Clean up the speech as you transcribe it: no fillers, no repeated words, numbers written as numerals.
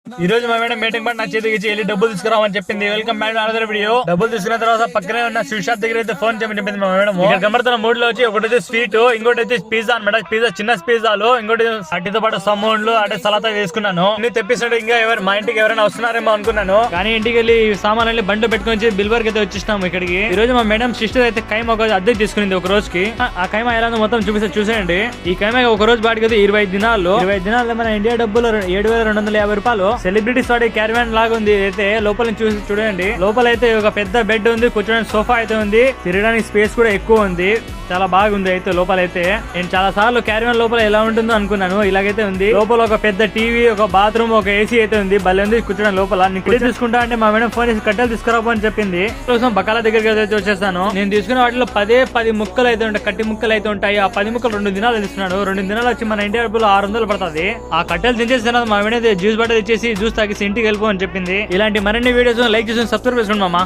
ఈ రోజు మా మేడం మీటింగ్ పడి నా చేతికి ఇచ్చి వెళ్ళి డబ్బులు తీసుకురావని చెప్పింది. Welcome madam another video. డబ్బులు తీసుకున్న తర్వాత పక్కనే ఉన్న స్వీట్ షాప్ దగ్గర అయితే ఫోన్ చేయమని చెప్పింది మా మేడం. ఇక్కడ గమర్తున్న మూడ్ లో వచ్చి ఒకటి అయితే స్వీట్, ఇంకోటి అయితే పిజ్జా అనమాట. పిజ్జా చిన్న పిజ్జాలు, ఇంకోటి అట్టితో పాటు సమోన్లు అంటే సలాతా తీసుకున్నాను. అన్ని తెప్పిస్తుంటే ఇంకా మా ఇంటికి ఎవరైనా వస్తున్నారేమో అనుకున్నాను, కానీ ఇంటికి వెళ్ళి సామాన్లు బండ్లు పెట్టుకొని బిల్వర్కి అయితే వచ్చేసినాము ఇక్కడికి. ఈ రోజు మా మేడం సిస్టర్ అయితే కైమ ఒక అద్దెకి తీసుకునింది ఒక రోజుకి. ఆ కైమ ఎలా మొత్తం చూసేయండి. ఈ కైమ ఒక రోజు బాటికి అయితే 25 దినాలు మన ఇండియా డబ్బులు 7,250 రూపాయలు. సెలబ్రిటీస్ వాడి క్యారవాన్ లాగా ఉంది. అయితే లోపల చూసి చూడండి, లోపల అయితే ఒక పెద్ద బెడ్ ఉంది, కూర్చోడానికి సోఫా అయితే ఉంది, తిరగడానికి స్పేస్ కూడా ఎక్కువ ఉంది, చాలా బాగుంది. అయితే లోపల అయితే నేను చాలా సార్లు క్యారవాన్ లోపల ఎలా ఉంటుందో అనుకున్నాను, ఇలాగైతే ఉంది. లోపల ఒక పెద్ద టీవీ, ఒక బాత్రూమ్, ఒక ఏసీ అయితే ఉంది, భలే ఉంది కూర్చోడానికి లోపల. నేను తీసుకుంటా అంటే మా మేడం ఫోన్ చేసి కట్టెలు తీసుకురాబో చెప్పింది. కోసం బకాల దగ్గరికి అయితే వచ్చేసాను. నేను తీసుకున్న వాటిలో 10 ముక్కలు అయితే ఉంటాయి, కట్టి ముక్కలు అయితే ఉంటాయి. ఆ 10 ముక్కలు 2 దినాలు తీసుకున్నాడు. 2 దినాలు వచ్చి మన ఇండియా డబ్బులు 600 పడుతుంది. ఆ కట్టెలు తినేసిన మా మేడం జ్యూస్ బట్ట తెచ్చేసి జ్యూస్ తాగేసి ఇంటికి వెళ్ళిపో అని చెప్పింది. ఇలాంటి మరిన్ని వీడియోస్ లైక్ చేసి సబ్స్క్రైబ్ చేసుకోండి మామ.